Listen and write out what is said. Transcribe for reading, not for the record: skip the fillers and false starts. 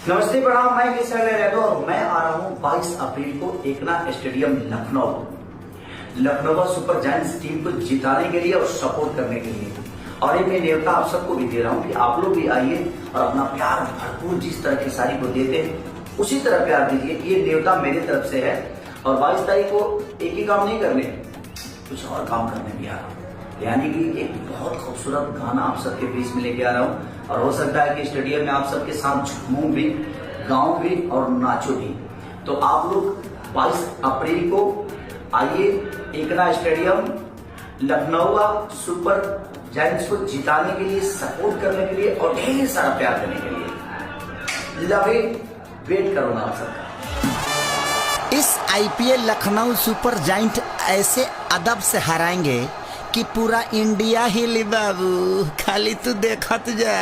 नमस्ते प्रणाम, मैं किशन रेड्डी और मैं आ रहा हूँ 22 अप्रैल को Ekana stadium Lucknow Super Giants team को जिताने के लिए और सपोर्ट करने के लिए। और ये मैं न्योता आप सबको भी दे रहा हूँ कि आप लोग भी आइए और अपना प्यार भरपूर जिस तरह की सारी को देते उसी तरह प्यार दीजिए। ये न्योता मेरी तरफ से है। और 22 तारीख को एक ही काम नहीं करने, कुछ और काम करने भी आ रहा हूँ, यानी कि एक बहुत खूबसूरत गाना आप सबके बीच में लेके आ रहा हूँ। और हो सकता है कि स्टेडियम में आप सबके साथ झूमूं भी, गाऊं भी और नाचो भी। तो आप लोग 22 अप्रैल को आइए एकना स्टेडियम लखनऊ सुपर जायंट्स को जिताने के लिए, सपोर्ट करने के लिए और ढेर सारा प्यार करने के लिए। लव इट, वेट करो ना आप सबका। इस आईपीएल लखनऊ सुपर जायंट ऐसे अदब से हराएंगे कि पूरा इंडिया ही ली बाबू, खाली तू देखत जा।